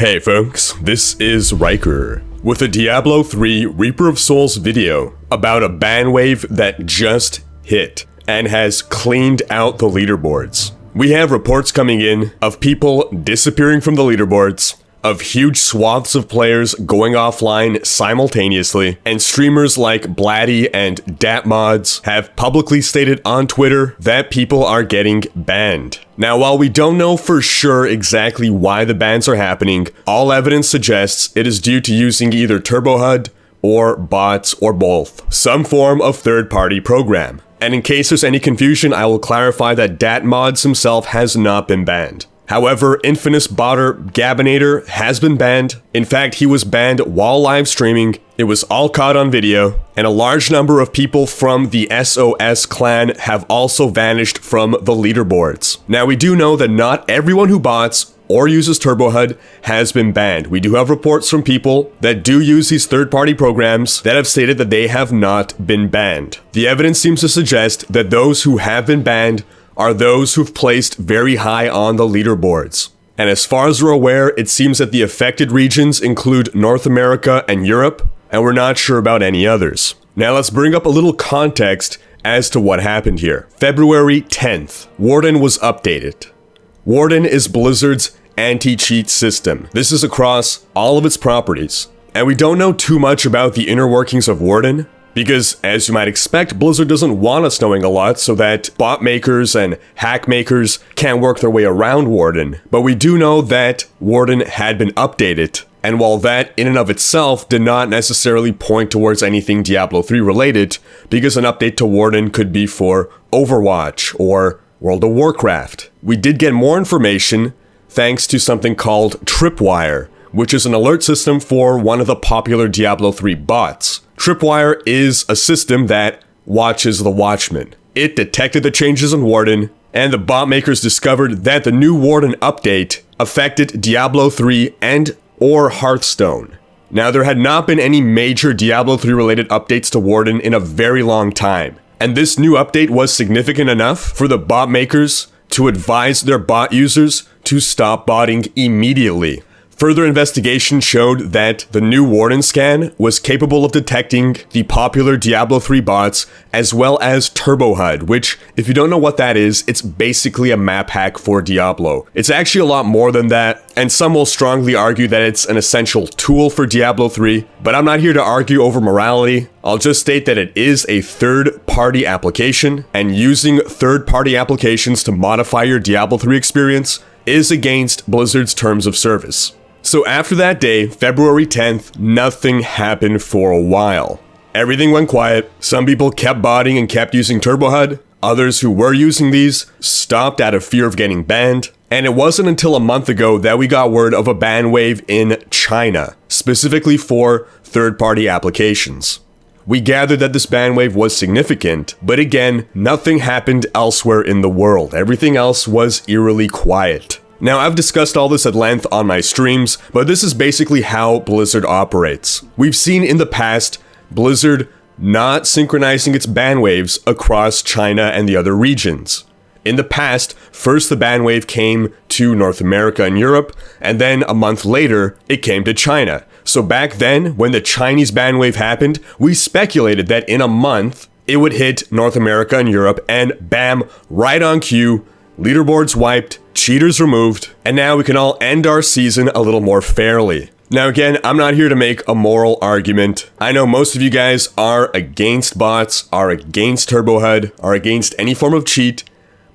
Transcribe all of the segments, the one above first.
Hey folks, this is Rhykker with a Diablo 3 Reaper of Souls video about a banwave that just hit and has cleaned out the leaderboards. We have reports coming in of people disappearing from the leaderboards, of huge swaths of players going offline simultaneously, and streamers like Blatty and DatMods have publicly stated on Twitter that people are getting banned. Now, while we don't know for sure exactly why the bans are happening, all evidence suggests it is due to using either TurboHUD or bots or both, some form of third-party program. And in case there's any confusion, I will clarify that DatMods himself has not been banned. However, infamous botter Gavinator has been banned. In fact, he was banned while live streaming. It was all caught on video, and a large number of people from the SOS clan have also vanished from the leaderboards. Now, we do know that not everyone who bots or uses TurboHUD has been banned. We do have reports from people that do use these third-party programs that have stated that they have not been banned. The evidence seems to suggest that those who have been banned are those who've placed very high on the leaderboards. And as far as we're aware, it seems that the affected regions include North America and Europe, and we're not sure about any others. Now let's bring up a little context as to what happened here. February 10th, Warden was updated. Warden is Blizzard's anti-cheat system. This is across all of its properties. And we don't know too much about the inner workings of Warden, because, as you might expect, Blizzard doesn't want us knowing a lot so that bot makers and hack makers can't work their way around Warden. But we do know that Warden had been updated, and while that in and of itself did not necessarily point towards anything Diablo 3 related, because an update to Warden could be for Overwatch or World of Warcraft. We did get more information thanks to something called Tripwire, which is an alert system for one of the popular Diablo 3 bots. Tripwire is a system that watches the Watchmen. It detected the changes in Warden, and the bot makers discovered that the new Warden update affected Diablo 3 and or Hearthstone. Now, there had not been any major Diablo 3 related updates to Warden in a very long time, and this new update was significant enough for the bot makers to advise their bot users to stop botting immediately. Further investigation showed that the new Warden scan was capable of detecting the popular Diablo 3 bots as well as TurboHUD, which, if you don't know what that is, it's basically a map hack for Diablo. It's actually a lot more than that, and some will strongly argue that it's an essential tool for Diablo 3, but I'm not here to argue over morality. I'll just state that it is a third-party application, and using third-party applications to modify your Diablo 3 experience is against Blizzard's terms of service. So after that day, February 10th, nothing happened for a while. Everything went quiet. Some people kept botting and kept using TurboHUD. Others who were using these stopped out of fear of getting banned. And it wasn't until a month ago that we got word of a ban wave in China, specifically for third-party applications. We gathered that this ban wave was significant, but again, nothing happened elsewhere in the world. Everything else was eerily quiet. Now, I've discussed all this at length on my streams, but this is basically how Blizzard operates. We've seen in the past Blizzard not synchronizing its ban waves across China and the other regions. In the past, first the ban wave came to North America and Europe, and then a month later, it came to China. So back then, when the Chinese ban wave happened, we speculated that in a month, it would hit North America and Europe, and bam, right on cue, leaderboards wiped, cheaters removed, and now we can all end our season a little more fairly. Now again, I'm not here to make a moral argument. I know most of you guys are against bots, are against TurboHUD, are against any form of cheat,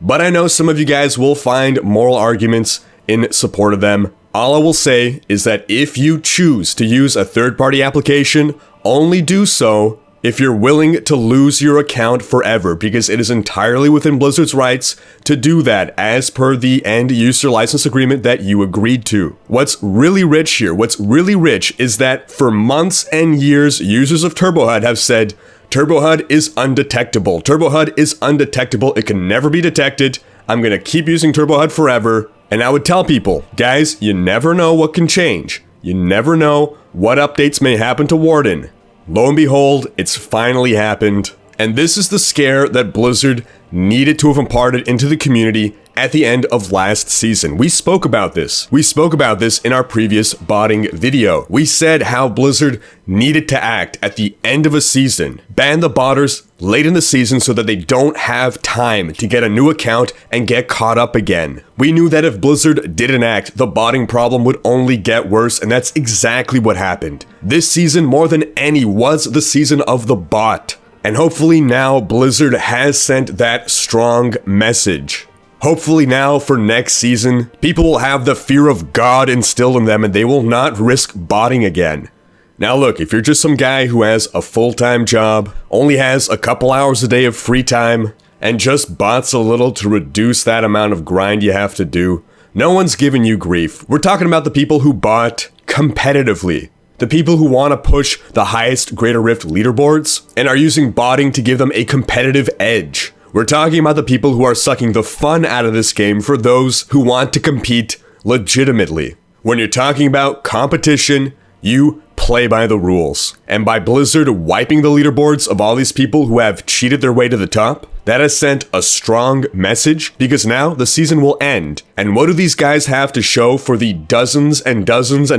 but I know some of you guys will find moral arguments in support of them. All I will say is that if you choose to use a third-party application, only do so if you're willing to lose your account forever, because it is entirely within Blizzard's rights to do that as per the end user license agreement that you agreed to. What's really rich here, what's really rich is that for months and years, users of TurboHUD have said, TurboHUD is undetectable. TurboHUD is undetectable. It can never be detected. I'm going to keep using TurboHUD forever. And I would tell people, guys, you never know what can change. You never know what updates may happen to Warden. Lo and behold, it's finally happened. And this is the scare that Blizzard needed to have imparted into the community at the end of last season. We spoke about this. We spoke about this in our previous botting video. We said how Blizzard needed to act at the end of a season, ban the botters late in the season so that they don't have time to get a new account and get caught up again. We knew that if Blizzard didn't act, the botting problem would only get worse, and that's exactly what happened. This season, more than any, was the season of the bot. And hopefully now Blizzard has sent that strong message. Hopefully now for next season, people will have the fear of God instilled in them and they will not risk botting again. Now look, if you're just some guy who has a full-time job, only has a couple hours a day of free time, and just bots a little to reduce that amount of grind you have to do, no one's giving you grief. We're talking about the people who bot competitively. The people who want to push the highest Greater Rift leaderboards and are using botting to give them a competitive edge. We're talking about the people who are sucking the fun out of this game for those who want to compete legitimately. When you're talking about competition, you play by the rules. And by Blizzard wiping the leaderboards of all these people who have cheated their way to the top, that has sent a strong message because now the season will end. And what do these guys have to show for the dozens and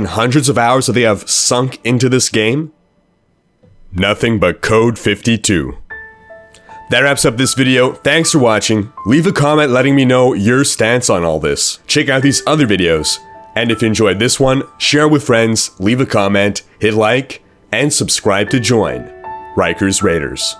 hundreds of hours that they have sunk into this game? Nothing but Code 52. That wraps up this video. Thanks for watching. Leave a comment letting me know your stance on all this. Check out these other videos. And if you enjoyed this one, share with friends, leave a comment, hit like, and subscribe to join Rhykker's Raiders.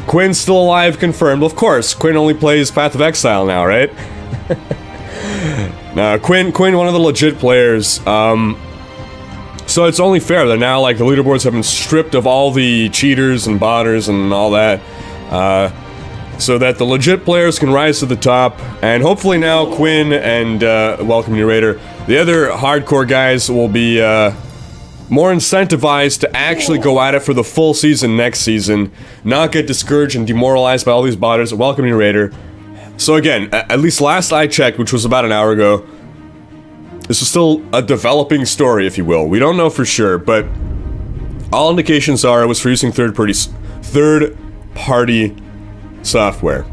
Quinn's still alive, confirmed. Of course, Quinn only plays Path of Exile now, right? Nah, Quinn, one of the legit players. So it's only fair that now, like, the leaderboards have been stripped of all the cheaters and botters and all that, so that the legit players can rise to the top, and hopefully now Quinn and, welcome new raider, the other hardcore guys will be, more incentivized to actually go at it for the full season next season, not get discouraged and demoralized by all these botters. Welcome new raider. So again, at least last I checked, which was about an hour ago, this is still a developing story, if you will. We don't know for sure, but all indications are it was for using third-party software.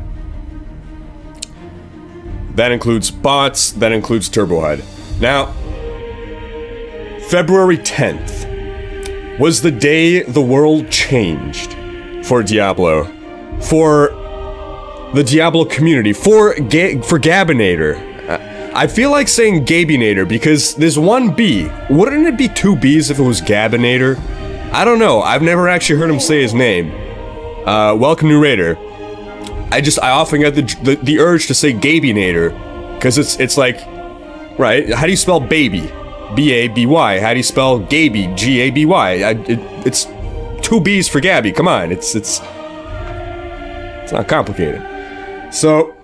That includes bots, that includes TurboHUD. Now, February 10th was the day the world changed for Diablo, for the Diablo community, for Gavinator. I feel like saying Gabinator because there's one B. Wouldn't it be two B's if it was Gavinator? I don't know. I've never actually heard him say his name. Welcome new raider. I often get the urge to say Gabinator because it's like, right? How do you spell baby? B-A-B-Y. How do you spell Gaby? G-A-B-Y. It's two B's for Gabby. Come on, it's not complicated. So,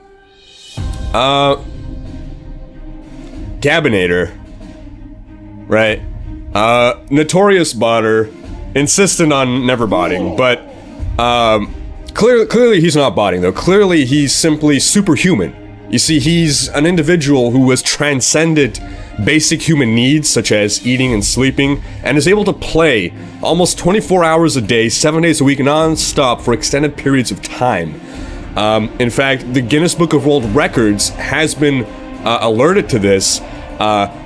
Gabinator, right? Notorious botter, insistent on never botting, but clearly he's not botting though. Clearly he's simply superhuman. You see, he's an individual who has transcended basic human needs such as eating and sleeping, and is able to play almost 24 hours a day, 7 days a week, non-stop for extended periods of time. In fact, the Guinness Book of World Records has been alerted to this.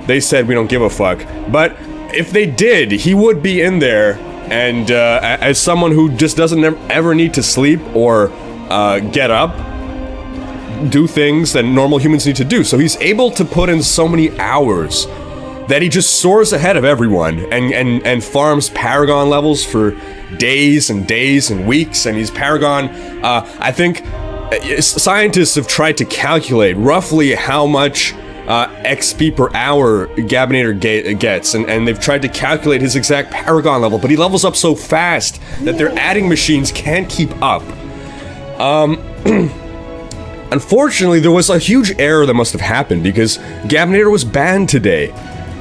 They said we don't give a fuck, but if they did, he would be in there, and as someone who just doesn't ever need to sleep or get up, do things that normal humans need to do. So he's able to put in so many hours that he just soars ahead of everyone and farms Paragon levels for days and days and weeks, and he's Paragon, I think scientists have tried to calculate roughly how much XP per hour Gavinator gets, and they've tried to calculate his exact Paragon level, but he levels up so fast that their adding machines can't keep up. Unfortunately, there was a huge error that must have happened because Gavinator was banned today.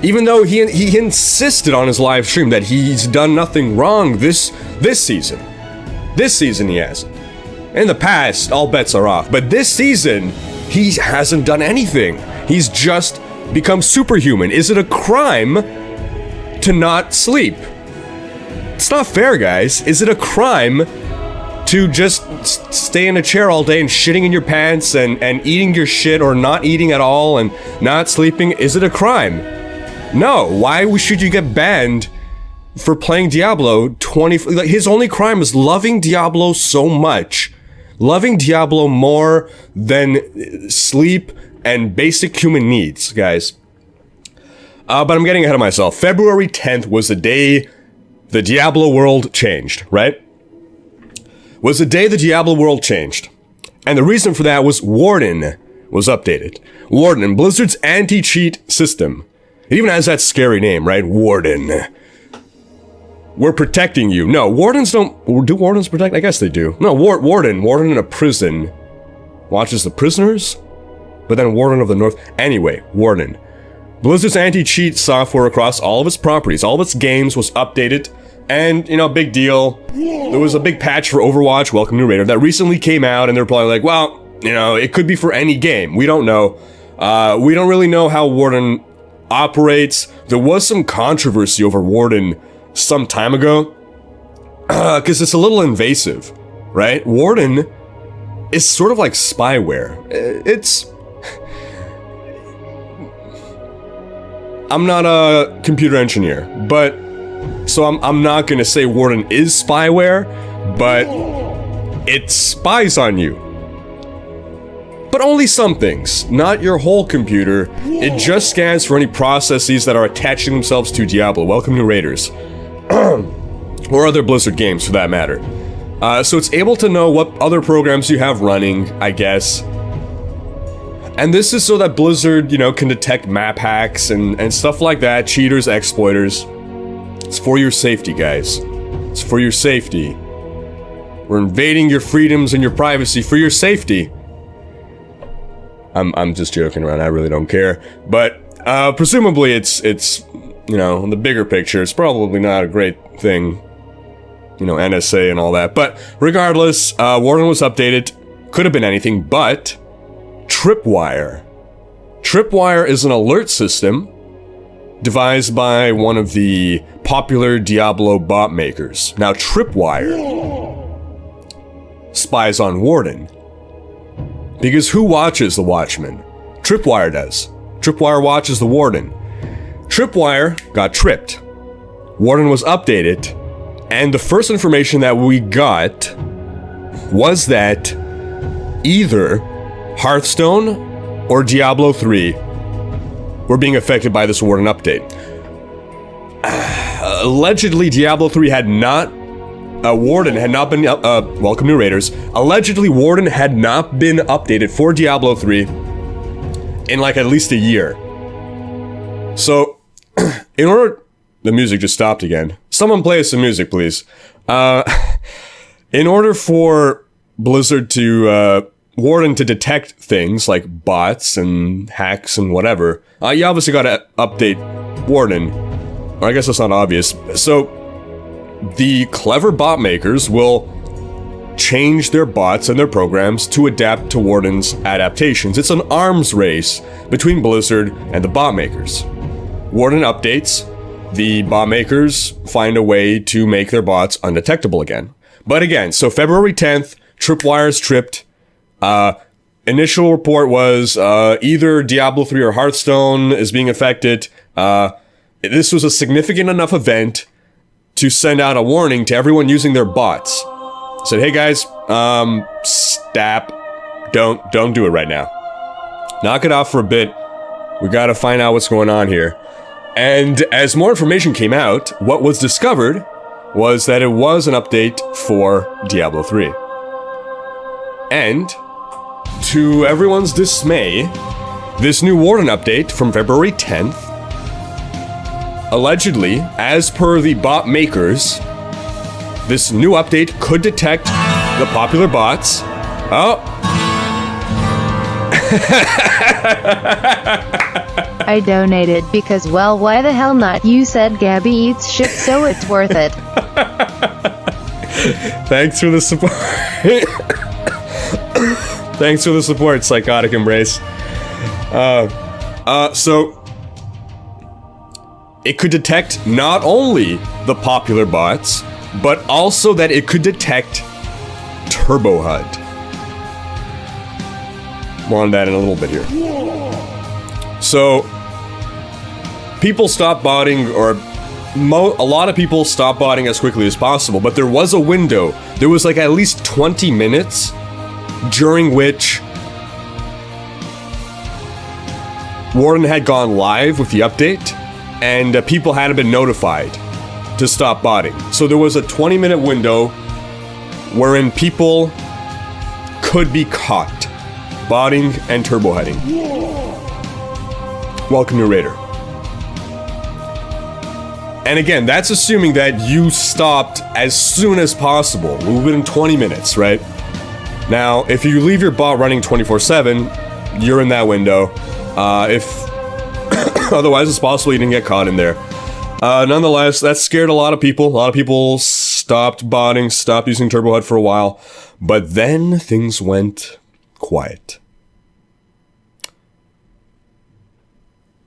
Even though he insisted on his live stream that he's done nothing wrong this season. This season he has. In the past, all bets are off. But this season, he hasn't done anything. He's just become superhuman. Is it a crime to not sleep? It's not fair, guys. Is it a crime to just stay in a chair all day and shitting in your pants and eating your shit or not eating at all and not sleeping? Is it a crime? No. Why should you get banned for playing Diablo 20? Like, his only crime is loving Diablo so much. Loving Diablo more than sleep and basic human needs, guys. But I'm getting ahead of myself. February 10th was the day the Diablo world changed, right? Was the day the Diablo world changed. And the reason for that was Warden was updated. Warden, Blizzard's anti-cheat system. It even has that scary name, right? Warden. We're protecting you. No, wardens don't... Do wardens protect? I guess they do. No, Warden in a prison watches the prisoners, but then Warden of the North... Anyway, Warden. Blizzard's anti-cheat software across all of its properties, all of its games was updated, and, you know, big deal. There was a big patch for Overwatch, Welcome New Raider, that recently came out, and they're probably like, well, you know, it could be for any game. We don't know. We don't really know how Warden operates. There was some controversy over Warden some time ago, because it's a little invasive, right? Warden is sort of like spyware. I'm not a computer engineer, but so I'm not gonna say Warden is spyware, but it spies on you. But only some things, not your whole computer. It just scans for any processes that are attaching themselves to Diablo, Welcome New Raiders, or other Blizzard games for that matter. So it's able to know what other programs you have running, I guess. And this is so that Blizzard, you know, can detect map hacks and stuff like that, cheaters, exploiters. It's for your safety, guys. It's for your safety. We're invading your freedoms and your privacy for your safety. I'm just joking around, I really don't care. But, presumably it's, you know, in the bigger picture, it's probably not a great thing. You know, NSA and all that. But, regardless, Warden was updated. Could have been anything, but... Tripwire. Tripwire is an alert system devised by one of the popular Diablo bot makers. Now, Tripwire spies on Warden. Because who watches the Watchman? Tripwire does. Tripwire watches the Warden. Tripwire got tripped. Warden was updated, and the first information that we got was that either Hearthstone or Diablo 3 were being affected by this Warden update. Allegedly, Diablo 3 had not... Warden had not been... Welcome New Raiders. Allegedly, Warden had not been updated for Diablo 3 in like at least a year. So, in order... The music just stopped again. Someone play us some music, please. In order for Blizzard to... Warden to detect things like bots and hacks and whatever, you obviously gotta update Warden. Or I guess that's not obvious. So, the clever bot makers will change their bots and their programs to adapt to Warden's adaptations. It's an arms race between Blizzard and the bot makers. Warden updates, the bot makers find a way to make their bots undetectable again. But again, so February 10th, Tripwire's tripped. Initial report was, either Diablo 3 or Hearthstone is being affected. This was a significant enough event to send out a warning to everyone using their bots. Said, hey guys, stop. Don't do it right now. Knock it off for a bit. We gotta find out what's going on here. And as more information came out, what was discovered was that it was an update for Diablo 3. And... to everyone's dismay, this new Warden update from February 10th, allegedly, as per the bot makers, this new update could detect the popular bots. Oh. I donated because, well, why the hell not? You said Gabby eats shit, so it's worth it. Thanks for the support. Thanks for the support, Psychotic Embrace. So it could detect not only the popular bots, but also that it could detect TurboHUD. More on that in a little bit here. So, people stopped botting, or a lot of people stopped botting as quickly as possible, but there was a window. There was like at least 20 minutes during which Warden had gone live with the update, and people hadn't been notified to stop botting. So there was a 20-minute window wherein people could be caught botting and turbo-heading. Welcome, new raider. And again, that's assuming that you stopped as soon as possible, within 20 minutes, right? Now, if you leave your bot running 24/7, you're in that window. If otherwise, it's possible you didn't get caught in there. Nonetheless, that scared a lot of people. A lot of people stopped botting, stopped using TurboHUD for a while, but then things went quiet.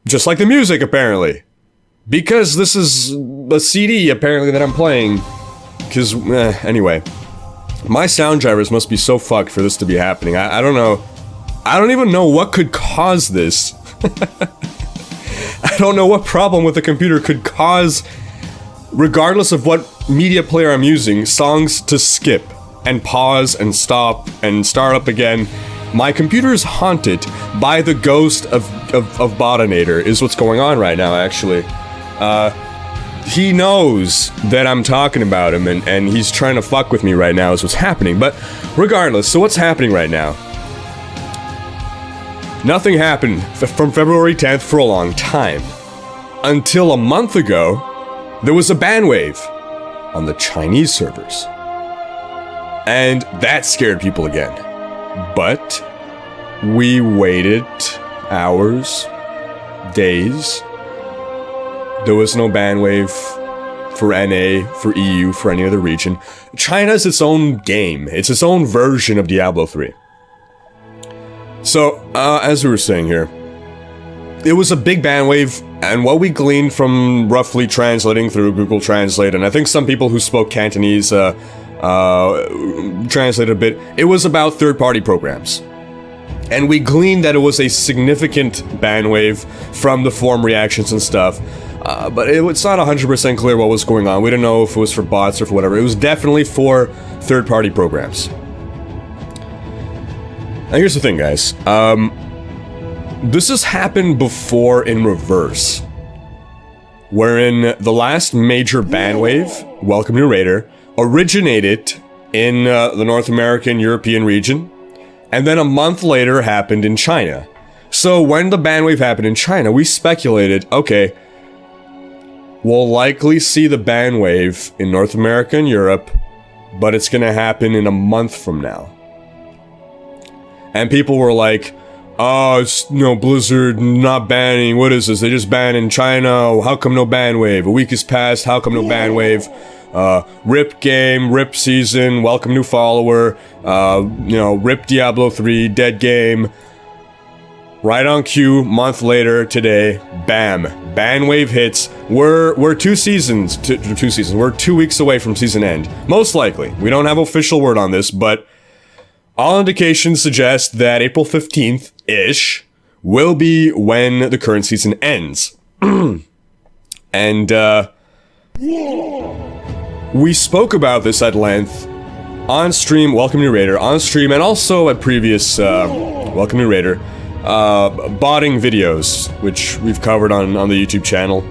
Just like the music, apparently. Because this is a CD, apparently, that I'm playing. Because, anyway. My sound drivers must be so fucked for this to be happening. I don't know. I don't even know what could cause this. I don't know what problem with the computer could cause, regardless of what media player I'm using, songs to skip and pause and stop and start up again. My computer is haunted by the ghost of Botinator, is what's going on right now, actually. He knows that I'm talking about him, and he's trying to fuck with me right now is what's happening. But regardless, so what's happening right now? Nothing happened from February 10th for a long time. Until a month ago, there was a banwave on the Chinese servers. And that scared people again. But we waited hours, days. There was no banwave for NA, for EU, for any other region. China's its own game. It's its own version of Diablo 3. So, as we were saying here, it was a big banwave, and what we gleaned from roughly translating through Google Translate, and I think some people who spoke Cantonese translated a bit, it was about third-party programs. And we gleaned that it was a significant banwave from the forum reactions and stuff, but it's not 100% clear what was going on. We didn't know if it was for bots or for whatever. It was definitely for third-party programs. Now here's the thing, guys. This has happened before in reverse. Wherein the last major banwave, Welcome New Raider, originated in the North American, European region, and then a month later happened in China. So when the banwave happened in China, we speculated, okay, we'll likely see the banwave in North America and Europe, but it's gonna happen in a month from now. And people were like, oh, it's, Blizzard not banning, what is this? They just banned in China, how come no banwave? A week has passed, how come no banwave? RIP game, RIP season, welcome new follower, RIP Diablo 3, dead game. Right on cue, month later, today, bam, banwave hits. We're 2 seasons, we're 2 weeks away from season end. Most likely. We don't have official word on this, but all indications suggest that April 15th-ish will be when the current season ends. And, we spoke about this at length on stream, Welcome New Raider, on stream, and also at previous, Welcome New Raider, botting videos, which we've covered on the YouTube channel.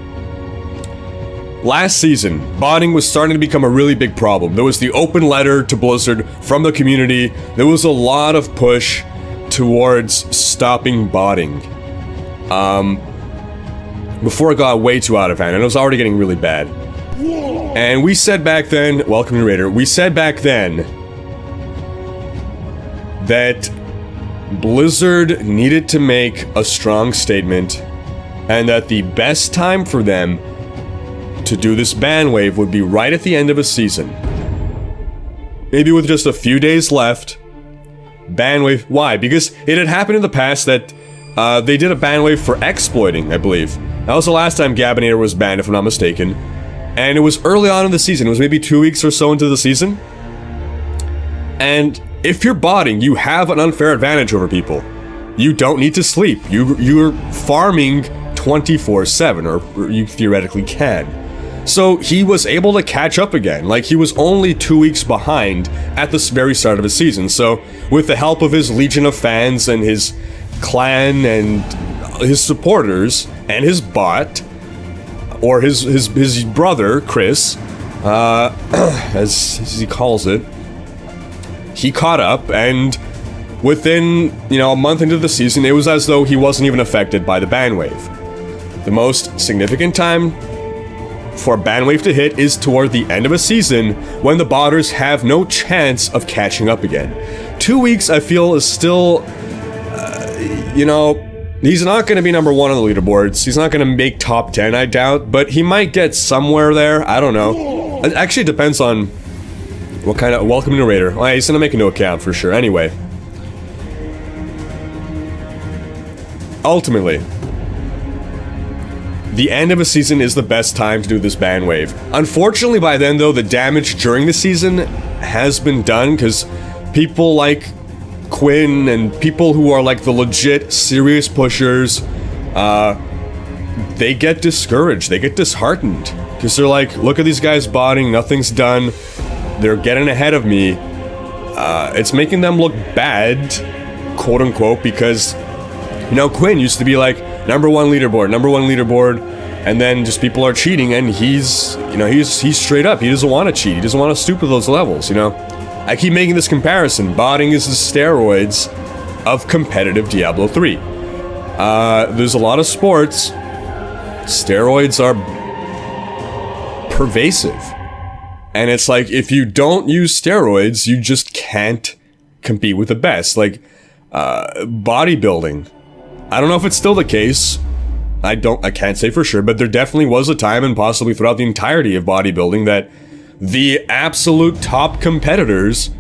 Last season, botting was starting to become a really big problem. There was the open letter to Blizzard from the community. There was a lot of push towards stopping botting. Before it got way too out of hand, and it was already getting really bad. And we said back then, Welcome New Raider, we said back then that Blizzard needed to make a strong statement and that the best time for them to do this banwave would be right at the end of a season. Maybe with just a few days left. Banwave. Why? Because it had happened in the past that they did a banwave for exploiting, I believe. That was the last time Gavinator was banned, if I'm not mistaken. And it was early on in the season. It was maybe 2 weeks or so into the season. And if you're botting, you have an unfair advantage over people. You don't need to sleep. You're farming 24/7, or you theoretically can. So he was able to catch up again. Like, he was only 2 weeks behind at the very start of his season. So with the help of his legion of fans and his clan and his supporters and his bot, or his brother, Chris, as he calls it, he caught up, and within, a month into the season, it was as though he wasn't even affected by the banwave. The most significant time for a banwave to hit is toward the end of a season, when the botters have no chance of catching up again. 2 weeks, I feel, is still, he's not going to be number 1 on the leaderboards. He's not going to make top 10, I doubt, but he might get somewhere there. I don't know. It actually depends on what kind of welcome narrator. Well, he's going to make a new account for sure. Anyway. Ultimately, the end of a season is the best time to do this banwave. Unfortunately, by then, though, the damage during the season has been done, because people like Quinn and people who are like the legit serious pushers, they get discouraged, they get disheartened, because they're like, look at these guys botting, nothing's done, they're getting ahead of me. It's making them look bad, quote unquote, because Quinn used to be like number one leaderboard, and then just people are cheating, and he's straight up, he doesn't want to cheat, he doesn't want to stoop to those levels, I keep making this comparison. Botting is the steroids of competitive Diablo 3. There's a lot of sports. Steroids are pervasive. And it's like, if you don't use steroids, you just can't compete with the best. Like, bodybuilding. I don't know if it's still the case. I can't say for sure, but there definitely was a time, and possibly throughout the entirety of bodybuilding, that the absolute top competitors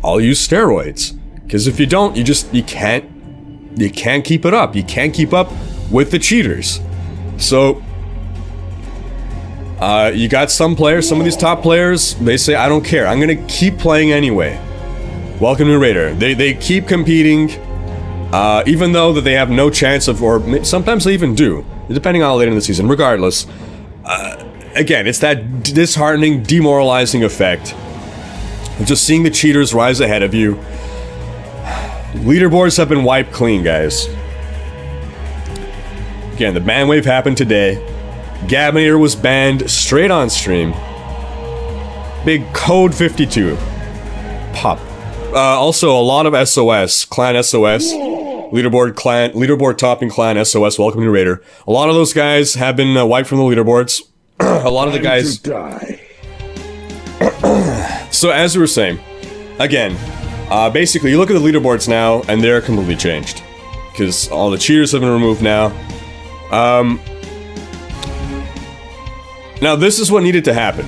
all use steroids. Because if you don't, you can't keep it up. You can't keep up with the cheaters. So, you got some players, some of these top players, they say, I don't care, I'm gonna keep playing anyway. Welcome to Raider. They keep competing, even though that they have no chance of, or sometimes they even do, depending on how late in the season, regardless. Again, it's that disheartening, demoralizing effect of just seeing the cheaters rise ahead of you. Leaderboards have been wiped clean, guys. Again, the banwave happened today. Gavinator was banned straight on stream. Big code 52. Pop. Also, a lot of SOS, clan SOS, leaderboard topping clan SOS, welcome to Raider. A lot of those guys have been wiped from the leaderboards. A lot of the guys die. So as we were saying, again, basically you look at the leaderboards now and they're completely changed, because all the cheaters have been removed now. Now this is what needed to happen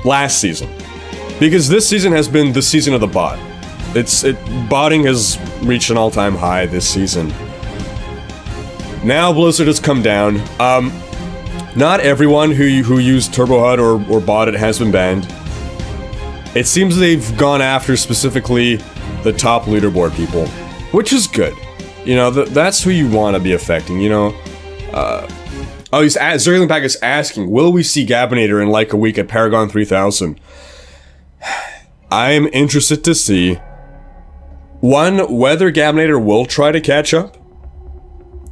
last season, because this season has been the season of the bot. Botting has reached an all-time high this season. Now Blizzard has come down. Not everyone who used TurboHUD or bought it has been banned. It seems they've gone after specifically the top leaderboard people, which is good. That's who you want to be affecting, Zergling Pack is asking, will we see Gavinator in like a week at Paragon 3000? I am interested to see, one, whether Gavinator will try to catch up.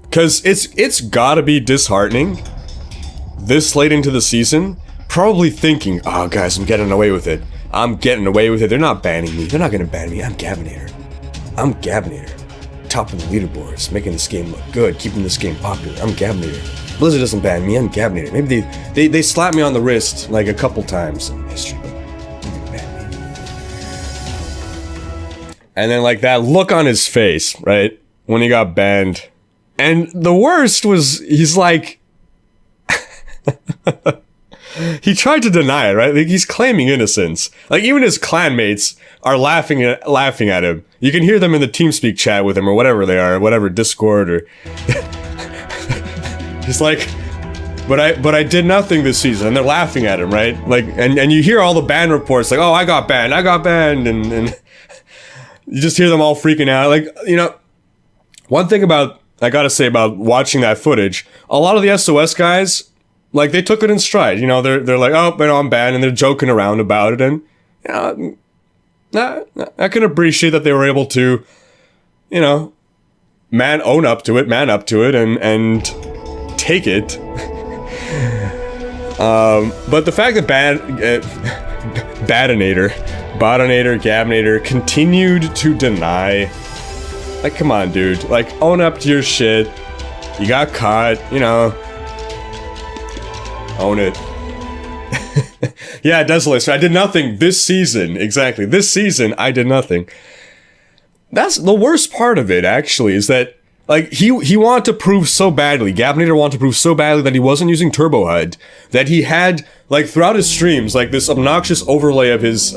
Because it's gotta be disheartening this late into the season, probably thinking, oh guys, I'm getting away with it. They're not banning me. They're not gonna ban me. I'm Gavinator. Top of the leaderboards, making this game look good, keeping this game popular. I'm Gavinator. Blizzard doesn't ban me. I'm Gavinator. Maybe they slapped me on the wrist like a couple times in history, but they're gonna ban me. And then like that look on his face, right? When he got banned, And the worst was, he's like, he tried to deny it, right? Like, he's claiming innocence. Like, even his clanmates are laughing at him. You can hear them in the TeamSpeak chat with him, or whatever they are, whatever, Discord, or... He's like, but I did nothing this season, and they're laughing at him, right? Like, and you hear all the ban reports, like, oh, I got banned, and you just hear them all freaking out. Like, you know, one thing I gotta say about watching that footage, a lot of the SOS guys, like, they took it in stride. You know, they're like, oh, but I'm banned, and they're joking around about it, and, you know, I can appreciate that they were able to, you know, man up to it, and take it. But the fact that Badinator, Gavinator continued to deny, like, come on, dude, like, own up to your shit. You got caught, you know, own it. Yeah, Desolation, I did nothing this season. Exactly, this season I did nothing. That's the worst part of it, actually, is that, like, he wanted to prove so badly, Gavinator wanted to prove so badly that he wasn't using TurboHUD, that he had, like, throughout his streams, like, this obnoxious overlay of his,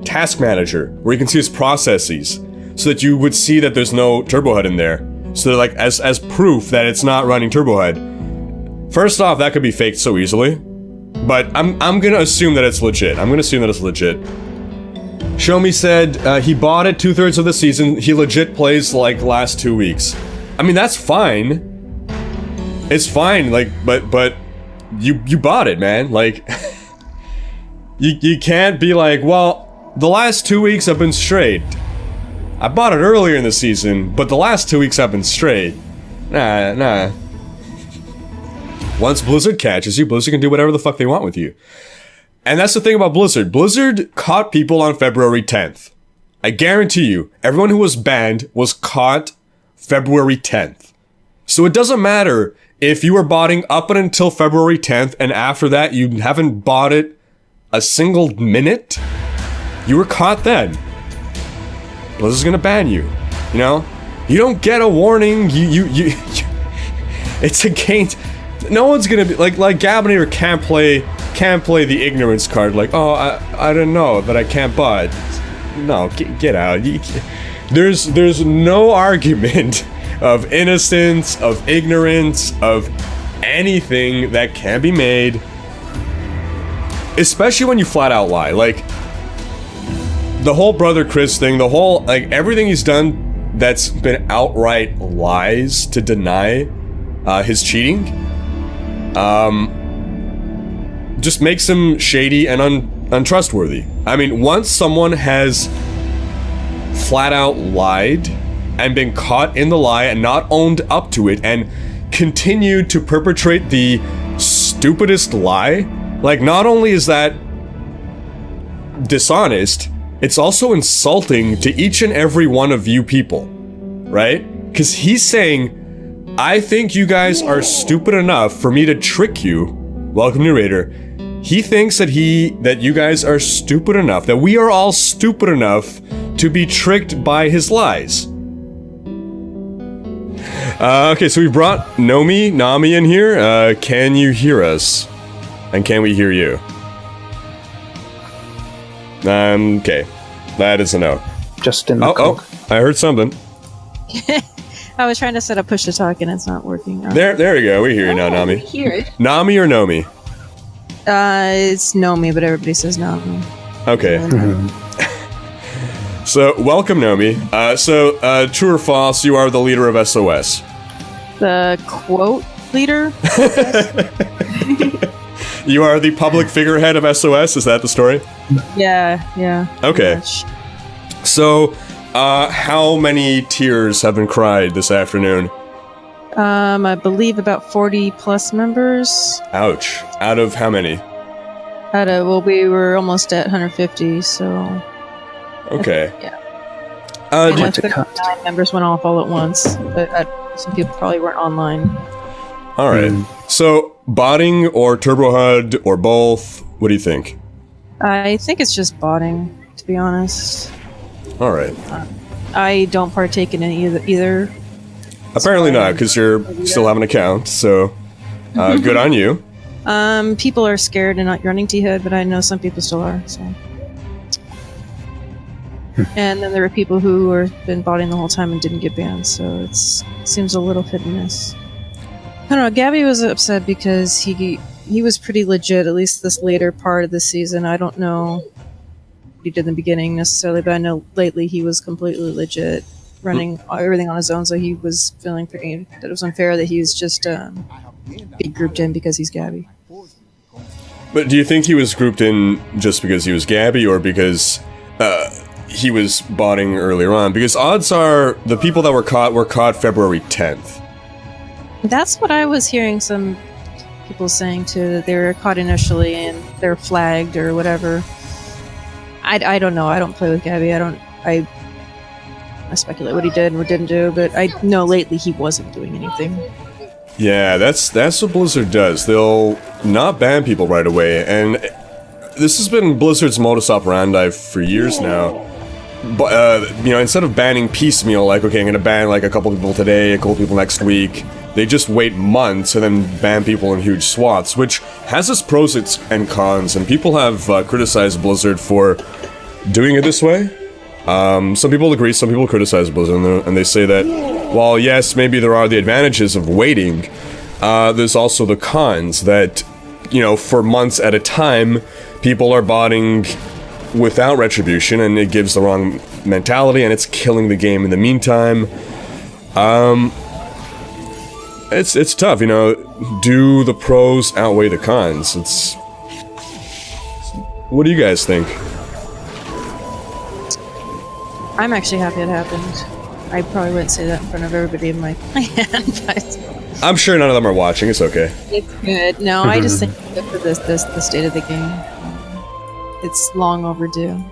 task manager, where you can see his processes, so that you would see that there's no TurboHUD in there. So that, like, as proof that it's not running TurboHUD. First off, that could be faked so easily, but I'm gonna assume that it's legit. Show Me said he bought it 2/3 of the season. He legit plays like last 2 weeks. I mean, that's fine. It's fine, like, but you bought it, man. Like, you can't be like, well, the last 2 weeks have been straight. I bought it earlier in the season, but the last 2 weeks have been straight. Nah. Once Blizzard catches you, Blizzard can do whatever the fuck they want with you. And that's the thing about Blizzard. Blizzard caught people on February 10th. I guarantee you, everyone who was banned was caught February 10th. So it doesn't matter if you were botting up until February 10th and after that you haven't bought it a single minute. You were caught then. Blizzard's gonna ban you. You know? You don't get a warning. You it's a game. No one's gonna be like Gavinator can't play the ignorance card, like, oh, I don't know that I can't buy it. No, get out. There's no argument of innocence, of ignorance, of anything that can be made, especially when you flat out lie. Like, the whole Brother Chris thing, the whole, like, everything he's done that's been outright lies to deny his cheating, just makes him shady and untrustworthy. I mean, once someone has flat out lied and been caught in the lie and not owned up to it and continued to perpetrate the stupidest lie, like, not only is that dishonest, it's also insulting to each and every one of you people, right? Because he's saying, I think you guys are stupid enough for me to trick you. Welcome, narrator. He thinks that you guys are stupid enough, that we are all stupid enough to be tricked by his lies. Okay, so we brought Nami in here. Can you hear us? And can we hear you? Okay. That is a no. Just in the Oh, I heard something. I was trying to set up push to talk and it's not working. There we go. We hear you now, Nami. I hear it. Nami or Nomi? It's Nomi, but everybody says Nomi. Okay. So, welcome, Nomi. True or false, you are the leader of SOS. The quote leader? You are the public figurehead of SOS, is that the story? Yeah. Okay. So, how many tears have been cried this afternoon? I believe about 40 plus members. Ouch. Out of how many? We were almost at 150, so... Okay. Yeah. Nine 9 members went off all at once, but some people probably weren't online. Alright. So, botting or TurboHUD or both? What do you think? I think it's just botting, to be honest. Alright. I don't partake in either. Apparently not, because you're still have an account, so good on you. People are scared and not running THUD, but I know some people still are. So, and then there are people who have been botting the whole time and didn't get banned. So it seems a little hit and miss. I don't know. Gabby was upset because he was pretty legit, at least this later part of the season. I don't know what he did in the beginning necessarily, but I know lately he was completely legit, running everything on his own. So he was feeling pretty that it was unfair that he was just be grouped in because he's Gabby. But do you think he was grouped in just because he was Gabby, or because he was botting earlier on? Because odds are the people that were caught February 10th. That's what I was hearing some people saying too, that they were caught initially and they're flagged or whatever. I don't know. I don't play with Gabby. I speculate what he did or didn't do, but I know lately he wasn't doing anything. Yeah, that's what Blizzard does. They'll not ban people right away, and this has been Blizzard's modus operandi for years now. But instead of banning piecemeal, like, okay, I'm gonna ban like a couple people today, a couple people next week, they just wait months and then ban people in huge swaths, which has its pros and cons, and people have criticized Blizzard for doing it this way. Some people agree, some people criticize Blizzard, and they say that, while yes, maybe there are the advantages of waiting, there's also the cons that, for months at a time, people are botting without retribution, and it gives the wrong mentality, and it's killing the game in the meantime. It's tough, do the pros outweigh the cons? What do you guys think? I'm actually happy it happened. I probably wouldn't say that in front of everybody in my clan, but I'm sure none of them are watching, it's okay. it's good. No, I just think good for the state of the game. It's long overdue.